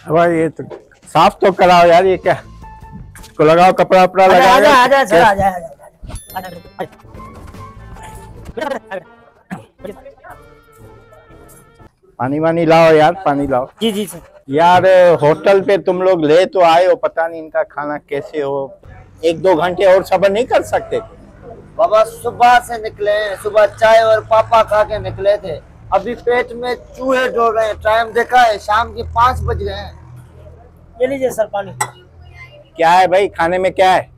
अब ये तो साफ तो कराओ यार, ये क्या इसको लगाओ, कपड़ा वपड़ा लगाओ। आजा सर, आजा। पानी वानी लाओ यार, पानी लाओ। जी जी सर। यार होटल पे तुम लोग ले तो आए हो, पता नहीं इनका खाना कैसे हो। 1-2 घंटे और सब्र नहीं कर सकते? बाबा सुबह से निकले हैं, सुबह चाय और पापा खा के निकले थे, अभी पेट में चूहे दौड़ रहे हैं। टाइम देखा है, शाम के 5 बज गए हैं। ये लीजिए सर पानी। क्या है भाई खाने में, क्या है?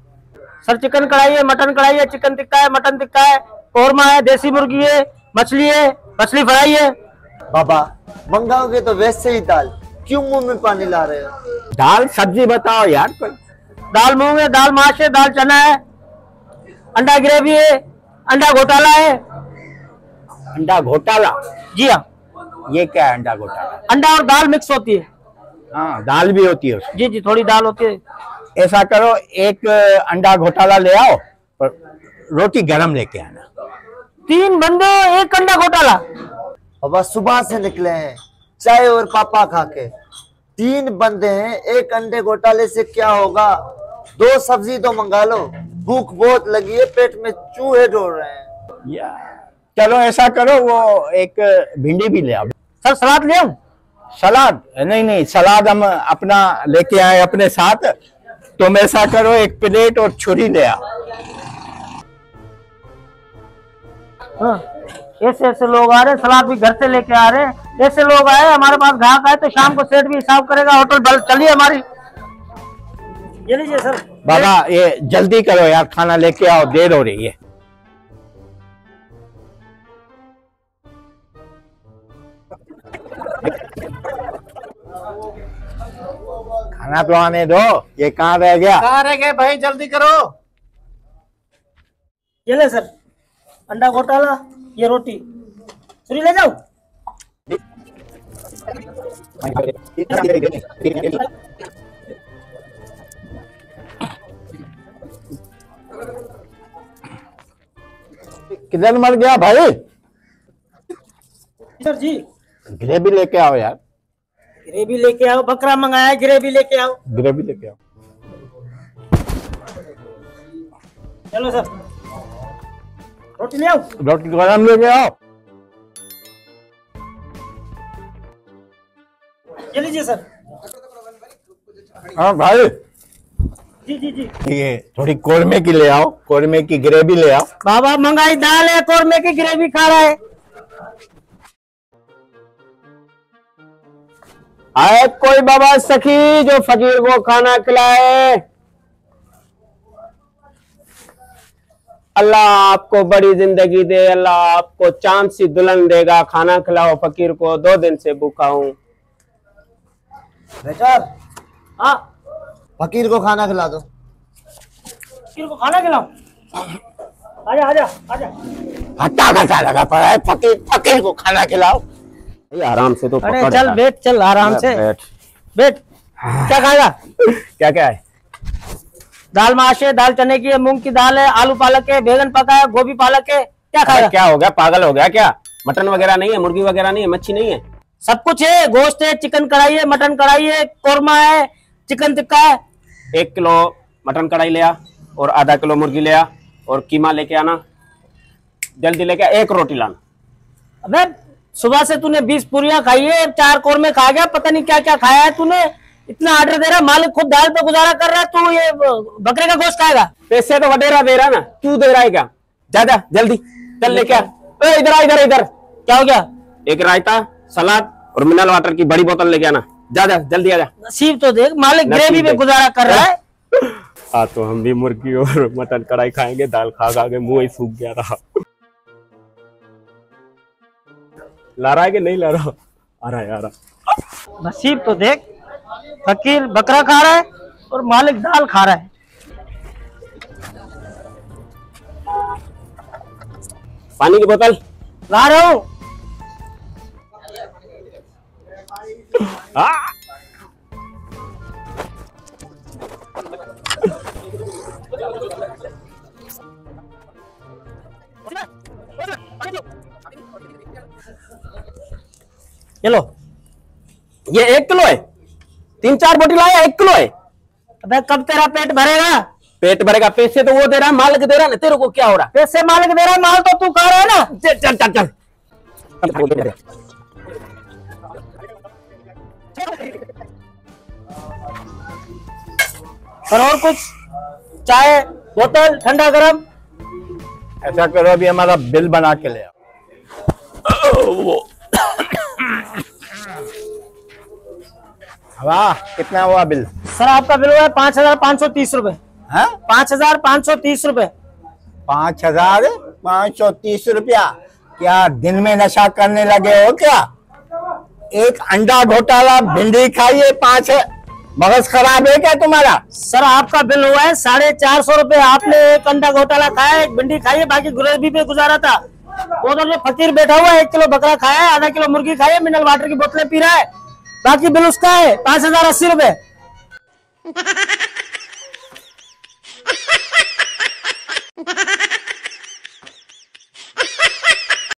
सर चिकन कढ़ाई है, मटन कढ़ाई है, चिकन टिक्का है, मटन टिक्का है, कौरमा है, देसी मुर्गी है, मछली है, मछली फ्राई है। बाबा मंगाओगे तो वैसे ही दाल, क्यों मुंह में पानी ला रहे हो? दाल सब्जी बताओ यार कोई। दाल मूंग है, दाल माश है, दाल चना है, अंडा ग्रेवी है, अंडा घोटाला है। अंडा घोटाला? जी हाँ। ये क्या है अंडा घोटाला? अंडा और दाल मिक्स होती है। हाँ दाल भी होती है उसमें? जी जी थोड़ी दाल होती है। ऐसा करो, एक अंडा घोटाला ले आओ और रोटी गरम लेके आना। 3 बंदे 1 अंडा घोटाला? बाबा सुबह से निकले हैं, चाय और पापा खा के। 3 बंदे हैं, 1 अंडे घोटाले से क्या होगा? 2 सब्जी तो मंगा लो, भूख बहुत लगी है, पेट में चूहे दौड़ रहे हैं। चलो ऐसा करो, वो एक भिंडी भी ले आओ। सर सलाद ले आऊं? सलाद? नहीं, सलाद हम अपना लेके आए अपने साथ। तुम ऐसा करो, एक प्लेट और छुरी ले आओ। हाँ, ऐसे लोग आ रहे, सलाद भी घर से लेके आ रहे हैं। ऐसे लोग आए, हमारे पास ग्राहक आए तो शाम को सेठ भी हिसाब करेगा। होटल बल चलिए हमारी। ये लीजिए सर। बाबा ये जल्दी करो यार, खाना लेके आओ, देर हो रही है। खाना तो आने दो, ये कहाँ रह गया? कहाँ रह गए भाई, जल्दी करो। ये ले सर, अंडा घोटाला, ये रोटी, छुरी ले जाओ। किधर मर गया भाई? सर जी ग्रेवी लेके आओ यार। ग्रेवी लेके आओ, बकरा मंगाया है, ग्रेवी लेके आओ। ग्रेवी लेके आओ। चलो सर, रोटी ले आओ। रोटी गरम लेके आओ। ये लीजिए सर। हाँ भाई, जी जी जी। ये थोड़ी कोरमे की ले आओ, कोरमे की ग्रेवी ले आओ। बाबा मंगाई दाल है, कौरमे की ग्रेवी खा रहा है। आए कोई बाबा सखी जो फकीर को खाना खिलाए। अल्लाह आपको बड़ी जिंदगी दे, अल्लाह आपको चांद सी दुल्हन देगा। खाना खिलाओ फकीर को, 2 दिन से भूखा हूँ। बेचार, हाँ फकीर को खाना खिला दो। फकीर को खाना खिलाओ? आजा आजा आजा। हट्टा घटा लगा पड़ा है, फकीर को खाना खिलाओ। आराम से तो अरे चल बैठ, चल आराम से बैठ। क्या खाएगा? क्या क्या है? दाल माश है, दाल चने की है, मूंग की दाल है, आलू पालक है, बैगन पका है, गोभी पालक है। क्या खाएगा? क्या हो गया, पागल हो गया क्या? मटन वगैरह नहीं है, मुर्गी वगैरह नहीं है, मच्छी नहीं है? सब कुछ है, गोश्त है, चिकन कढ़ाई है, मटन कढ़ाई है, कौरमा है, चिकन टिक्का है। 1 किलो मटन कढ़ाई ले आ और आधा किलो मुर्गी ले आ और कीमा लेके आना। जल्दी लेके आ, 1 रोटी लाना। अबे सुबह से तूने 20 पूरियां खाई है, 4 कौरमे खा गया, पता नहीं क्या क्या खाया है तूने। इतना ऑर्डर दे रहा, मालिक खुद दाल पे गुजारा कर रहा है, तू ये बकरे का गोश्त खाएगा? पैसे तो वडेरा दे रहा ना, तू दे रहा है क्या? जा जल्दी चल लेके आ। इधर आ, इधर। क्या हो गया? 1 रायता, सलाद और मिनरल वाटर की बड़ी बोतल लेके आना। जा जल्दी आजा। नसीब तो देख, मालिक ग्रेवी पे गुजारा कर रहा है। हाँ तो हम भी मुर्गी और मटन कढ़ाई खाएंगे, दाल खा के मुंह ही सूख गया रहा। ला रहा है कि नहीं ला रहा? आ रहा है। नसीब तो देख, फकीर बकरा खा रहा है और मालिक दाल खा रहा है। पानी की बोतल ला रहा हूं। चलो, ये 1 किलो है? 3-4 बोटी लाया, 1 किलो है। अबे कब तेरा पेट भरेगा? पेट भरेगा, पैसे तो वो दे रहा है, मालिक दे रहा है ना, तेरे को क्या हो रहा है? पैसे मालिक दे रहा है, माल तो तू खा रहा है ना। चल चल चल चल। और कुछ चाय, बोतल, ठंडा गरम। ऐसा करो अभी हमारा बिल बना के ले आओ। वाह, कितना हुआ बिल? सर आपका बिल हुआ है 5,530 रुपए। हाँ? 5,530 रुपए। 5,530 रुपया? क्या दिन में नशा करने लगे हो क्या? एक अंडा घोटाला, भिंडी खाइए 5 है। मगज खराब है क्या तुम्हारा? सर आपका बिल हुआ है 450 रुपए। आपने एक अंडा घोटाला खाया, एक भिंडी खाई है, बाकी गरीबी पे गुजारा था। उधर जो फकीर बैठा हुआ है 1 किलो बकरा खाया है, आधा किलो मुर्गी खाई है, मिनरल वाटर की बोतलें पी रहा है, बाकी बिल उसका है 5,080 रुपए।